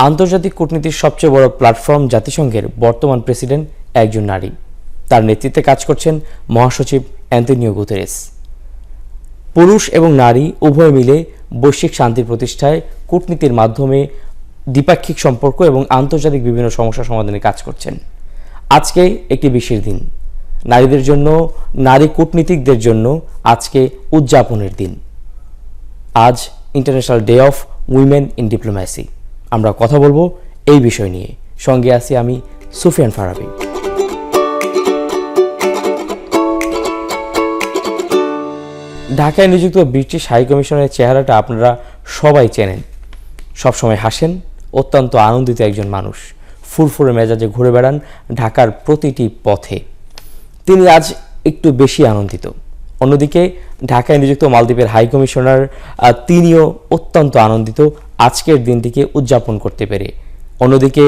আন্তর্জাতিক কূটনীতির সবচেয়ে বড় প্ল্যাটফর্ম জাতিসংঘের বর্তমান প্রেসিডেন্ট একজন নারী। তার নেতৃত্বে কাজ করছেন মহাসচিব অ্যান্তোনিও গুতেরেস। পুরুষ এবং নারী উভয় মিলে বৈশ্বিক শান্তি প্রতিষ্ঠায় কূটনীতির মাধ্যমে দ্বিপাক্ষিক সম্পর্ক এবং আন্তর্জাতিক বিভিন্ন সমস্যা সমাধানে কাজ করছেন। আজকে একটি বিশেষ দিন, নারীদের জন্য, নারী কূটনীতিকদের জন্য আজকে উদযাপনের দিন। আজ international day of women in diplomacy. আমরা কথা বলবো এই বিষয় নিয়ে। সঙ্গে আছি আমি সুফিয়ান ফারাবি। ঢাকায় নিযুক্ত ব্রিটিশ হাই কমিশনের চেহারাটা আপনারা সবাই চেনেন। সবসময় হাসেন, অত্যন্ত আনন্দিত একজন মানুষ, ফুরফুরে মেজাজে ঘুরে বেড়ান ঢাকার প্রতিটি পথে। তিনি আজ একটু বেশি আনন্দিত। অন্যদিকে ঢাকায় নিযুক্ত মালদ্বীপের হাই কমিশনার তিনিও অত্যন্ত আনন্দিত আজকের দিনটিকে উদযাপন করতে পেরে। অন্যদিকে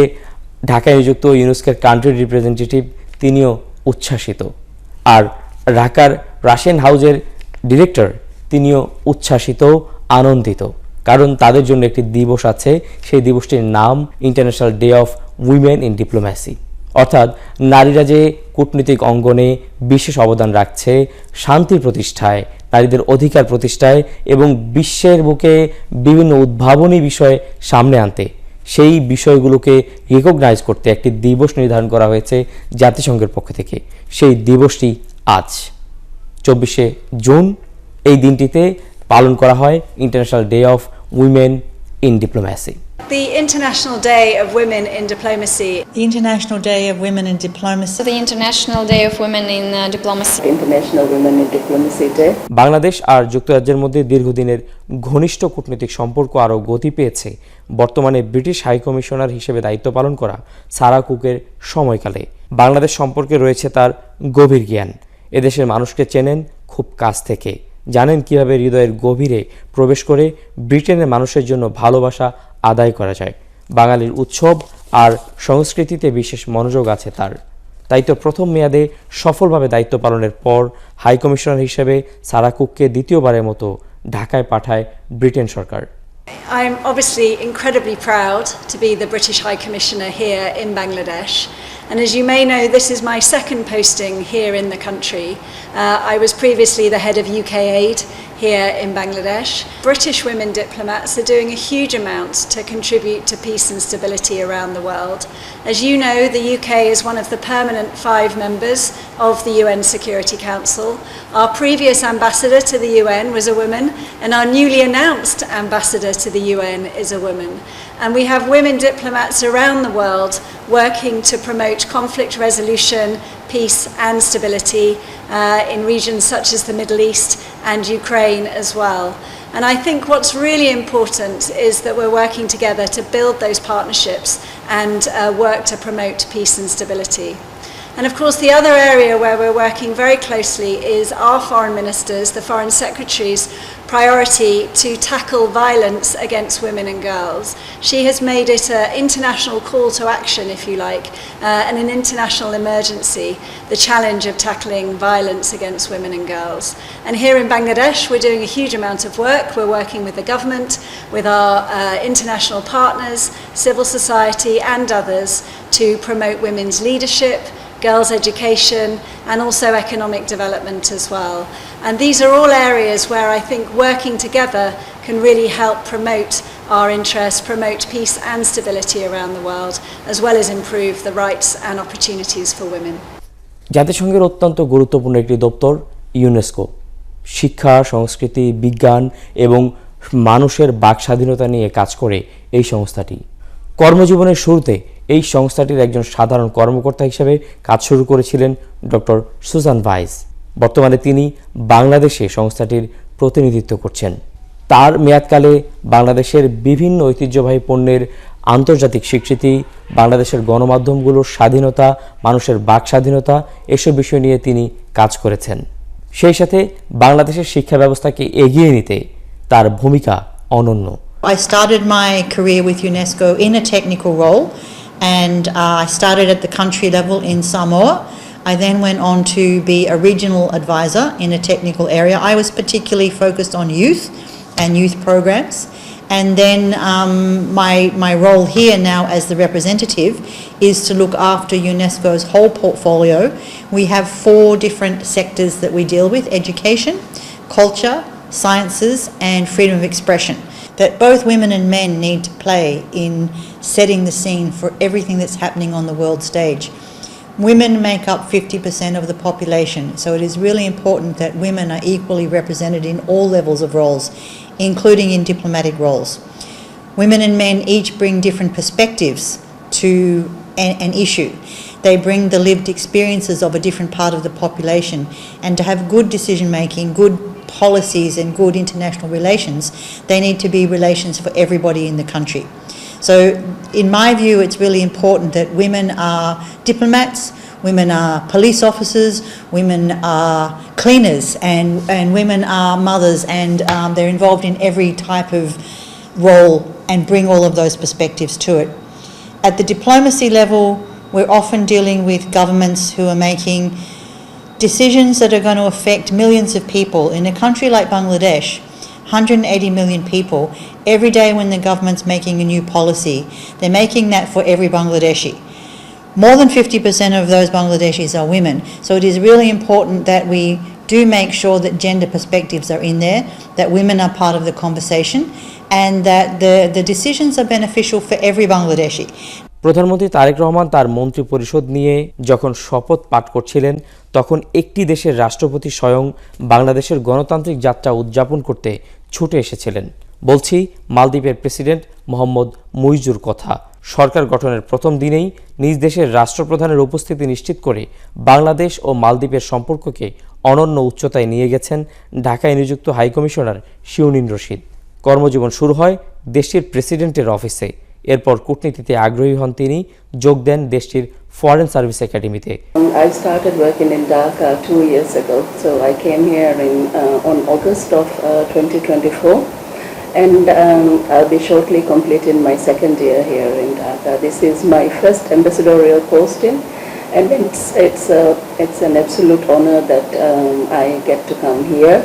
ঢাকায় নিযুক্ত ইউনেস্কোর কান্ট্রি রিপ্রেজেন্টেটিভ তিনিও উচ্ছ্বাসিত। আর ঢাকার রাশিয়ান হাউজের ডিরেক্টর তিনিও উচ্ছ্বাসিত, আনন্দিত, কারণ তাদের জন্য একটি দিবস আছে। সেই দিবসটির নাম international day of women in diplomacy. অর্থাৎ নারীরা যে কূটনৈতিক অঙ্গনে বিশেষ অবদান রাখছে শান্তি প্রতিষ্ঠায়, নারীদের অধিকার প্রতিষ্ঠায় এবং বিশ্বের বুকে বিভিন্ন উদ্ভাবনী বিষয় সামনে আনতে, সেই বিষয়গুলোকে রিকগনাইজ করতে একটি দিবস নির্ধারণ করা হয়েছে জাতিসংঘের পক্ষ থেকে। সেই দিবসটি আজ 24শে জুন। এই দিনটিতে পালন করা হয় international day of women in diplomacy. The International Day of Women in Diplomacy. The International Day of Women in Diplomacy. The International Day of Women in Diplomacy. International Women in Diplomacy Day. Bangladesh আর যুক্তরাজ্যের মধ্যে দীর্ঘদিনের ঘনিষ্ঠ কূটনৈতিক সম্পর্ক আরও গতি পেয়েছে বর্তমানে ব্রিটিশ হাই কমিশনার হিসেবে দায়িত্ব পালন করা সারা কুকের সময়কালে। বাংলাদেশ সম্পর্কে রয়েছে তার গভীর জ্ঞান। এদেশের মানুষকে চেনেন খুব কাছ থেকে, জানেন কিভাবে হৃদয়ের গভীরে প্রবেশ করে ব্রিটেনের মানুষের জন্য ভালোবাসা আদায় করা যায়। বাঙালির উৎসব আর সংস্কৃতিতে বিশেষ মনোযোগ আছে তার। তাই তো প্রথম মেয়াদে সফলভাবে দায়িত্ব পালনের পর হাই কমিশনার হিসেবে সারা কুককে দ্বিতীয়বারের মতো ঢাকায় পাঠায় Britain Sarkar. I'm obviously incredibly proud to be the British High Commissioner here in Bangladesh. And as you may know, this is my second posting here in the country. I was previously the head of UK Aid here in Bangladesh. British women diplomats are doing a huge amount to contribute to peace and stability around the world. As you know, the UK is one of the permanent 5 members of the UN Security Council. Our previous ambassador to the UN was a woman, and our newly announced ambassador to the UN is a woman. And we have women diplomats around the world working to promote conflict resolution, peace and stability in regions such as the Middle East and Ukraine as well. And I think what's really important is that we're working together to build those partnerships and work to promote peace and stability. And of course, the other area where we're working very closely is our foreign ministers, the foreign secretaries' priority to tackle violence against women and girls. She has made it an international call to action, if you like, and an international emergency, the challenge of tackling violence against women and girls. And here in Bangladesh, we're doing a huge amount of work. We're working with the government, with our international partners, civil society and others to promote women's leadership, girls' education and also economic development as well. And these are all areas where I think working together can really help promote our interests, promote peace and stability around the world, as well as improve the rights and opportunities for women. জাতিসংঘের অত্যন্ত গুরুত্বপূর্ণ একটি দপ্তর UNESCO. শিক্ষা, সংস্কৃতি, বিজ্ঞান এবং মানুষের বাক স্বাধীনতা নিয়ে কাজ করে এই সংস্থাটি। কর্মজীবনের শুরুতে এই সংস্থাটির একজন সাধারণ কর্মকর্তা হিসেবে কাজ শুরু করেছিলেন ডক্টর সুজান ভাইস। বর্তমানে তিনি বাংলাদেশে সংস্থাটির প্রতিনিধিত্ব করছেন। তার মেয়াদকালে বাংলাদেশের বিভিন্ন ঐতিহ্যবাহী পণ্যের আন্তর্জাতিক স্বীকৃতি, বাংলাদেশের গণমাধ্যমগুলোর স্বাধীনতা, মানুষের বাক স্বাধীনতা, এসব বিষয় নিয়ে তিনি কাজ করেছেন। সেই সাথে বাংলাদেশের শিক্ষা ব্যবস্থাকে এগিয়ে নিতে তার ভূমিকা অনন্য। I started my career with UNESCO in a technical role, and I started at the country level in Samoa. I then went on to be a regional advisor in a technical area. I was particularly focused on youth and youth programs, And then my role here now as the representative is to look after UNESCO's whole portfolio. We have 4 different sectors that we deal with: education, culture, sciences and freedom of expression, that both women and men need to play in setting the scene for everything that's happening on the world stage. Women make up 50% of the population, so it is really important that women are equally represented in all levels of roles, including in diplomatic roles. Women and men each bring different perspectives to an issue. They bring the lived experiences of a different part of the population, and to have good decision making, good policies and good international relations, they need to be relations for everybody in the country. So in my view, it's really important that women are diplomats, women are police officers, women are cleaners, and women are mothers, and they're involved in every type of role and bring all of those perspectives to it. At the diplomacy level, we're often dealing with governments who are making decisions that are going to affect millions of people. In a country like Bangladesh, 180 million people, every day when the government's making a new policy, they're making that for every Bangladeshi. More than 50% of those Bangladeshis are women, so it is really important that we do make sure that gender perspectives are in there, that women are part of the conversation, and that the decisions are beneficial for every Bangladeshi. প্রধানমন্ত্রী তারেক রহমান তার মন্ত্রী পরিষদ নিয়ে যখন শপথ পাঠ করছিলেন, তখন একটি দেশের রাষ্ট্রপতি স্বয়ং বাংলাদেশের গণতান্ত্রিক যাত্রা উদযাপন করতে ছুটে এসেছিলেন। বলছি মালদ্বীপের প্রেসিডেন্ট মোহাম্মদ মুইজুর কথা। সরকার গঠনের প্রথম দিনেই নিজ দেশের রাষ্ট্রপ্রধানের উপস্থিতি নিশ্চিত করে বাংলাদেশ ও মালদ্বীপের সম্পর্ককে অনন্য উচ্চতায় নিয়ে গেছেন ঢাকায় নিযুক্ত হাইকমিশনার শিউনিন রশিদ। কর্মজীবন শুরু হয় দেশটির প্রেসিডেন্টের অফিসে। এরপর কূটনীতিতে আগ্রহী হন তিনি, যোগ দেন দেশটির ফরেন সার্ভিস একাডেমিতে। I started working in Dhaka 2 years ago, so I came here on August of 2024, and I'll be shortly completing my second year here in Dhaka. This is my first ambassadorial posting, and it's an absolute honor that I get to come here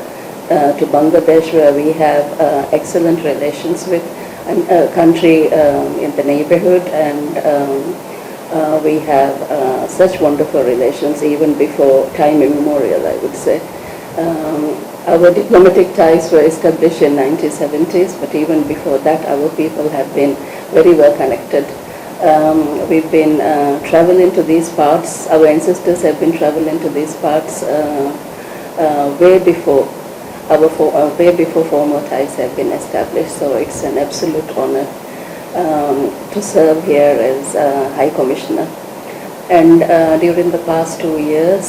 to Bangladesh, where we have excellent relations with a country in the neighborhood, and we have such wonderful relations even before time immemorial, I would say. Our diplomatic ties were established in 1970s, but even before that our people have been very well connected. We've been traveling to these parts, our ancestors have been traveling to these parts way before formal ties have been established, so it's an absolute honor to serve here as High Commissioner. And during the past 2 years,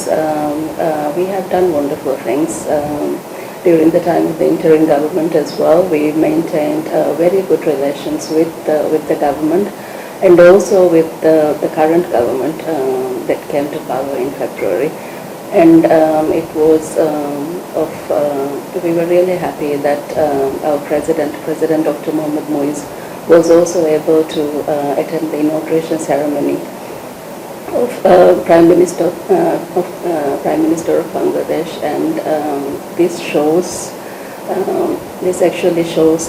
we have done wonderful things. During the time of the interim government as well, we maintained very good relations with the government, and also with the current government that came to power in February. And it was we were really happy that our President Dr. Mohammad Moiz was also able to attend the inauguration ceremony of Prime Minister of Bangladesh, and this actually shows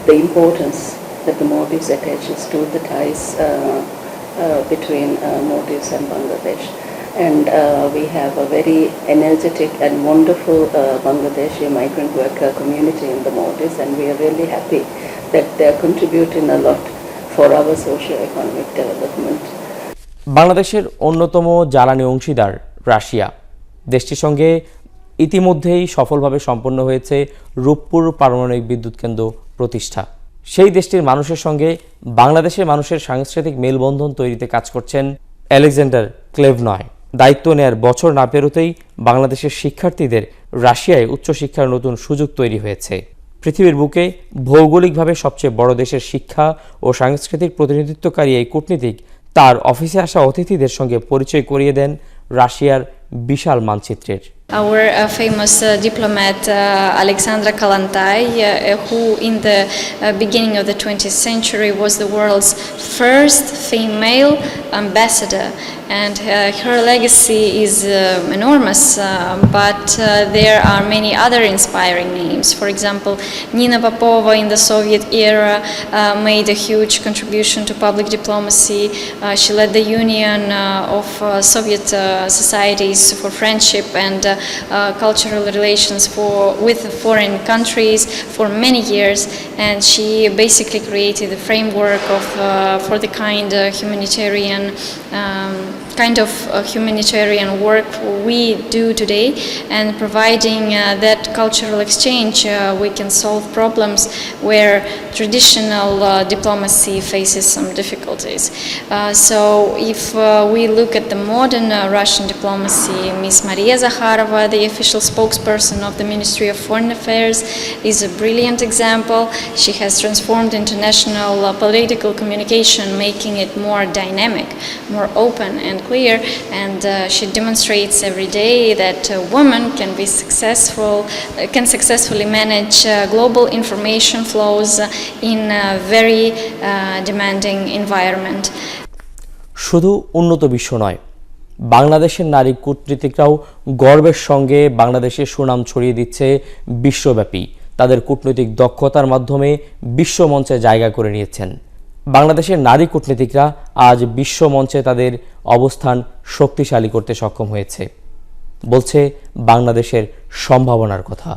the importance that the Maldives attaches to the ties between Maldives and Bangladesh. And we have a very energetic and wonderful Bangladeshi migrant worker community in the Maldives, and we are really happy that they are contributing a lot for our socio-economic development. বাংলাদেশের অন্যতম জ্বালানি অংশীদার Russia. দেশটির সঙ্গে ইতিমধ্যেই সফলভাবে সম্পন্ন হয়েছে রূপপুর পারমাণবিক বিদ্যুৎ কেন্দ্র প্রতিষ্ঠা। সেই দেশটির মানুষের সঙ্গে বাংলাদেশের মানুষের সাংস্কৃতিক মেলবন্ধন তৈরিতে কাজ করছেন আলেকজান্ডার ক্লেভনয়। দায়িত্ব নেয়ার বছর না পেরোতেই বাংলাদেশের শিক্ষার্থীদের রাশিয়ায় উচ্চশিক্ষার নতুন সুযোগ তৈরি হয়েছে। পৃথিবীর বুকে ভৌগোলিকভাবে সবচেয়ে বড় দেশের শিক্ষা ও সাংস্কৃতিক প্রতিনিধিত্বকারী এই কূটনীতিক তার অফিসে আসা অতিথিদের সঙ্গে পরিচয় করিয়ে দেন রাশিয়ার বিশাল মানচিত্রের। Our famous diplomat Alexandra Kalantai, who in the beginning of the 20th century was the world's first female ambassador, and her legacy is enormous, but there are many other inspiring names. For example, Nina Popova in the Soviet era made a huge contribution to public diplomacy. She led the Union of Soviet societies for friendship and cultural relations with foreign countries for many years, and she basically created the framework for the humanitarian work we do today, and providing that cultural exchange we can solve problems where traditional diplomacy faces some difficulties. So if we look at the modern Russian diplomacy, Ms. Maria Zakharova, the official spokesperson of the Ministry of Foreign Affairs, is a brilliant example. She has transformed international political communication, making it more dynamic, more open and clear, and she demonstrates every day that a woman can successfully manage global information flows in a very demanding environment. শুধু উন্নত বিশ্ব নয়, বাংলাদেশের নারী কূটনীতিকরাও গর্বের সঙ্গে বাংলাদেশের সুনাম ছড়িয়ে দিচ্ছে বিশ্বব্যাপী। তাদের কূটনৈতিক দক্ষতার মাধ্যমে বিশ্বমঞ্চে জায়গা করে নিয়েছেন। বাংলাদেশের নারী কূটনীতিকরা আজ বিশ্বমঞ্চে তাদের অবস্থান শক্তিশালী করতে সক্ষম হয়েছে, বলছে বাংলাদেশের সম্ভাবনার কথা।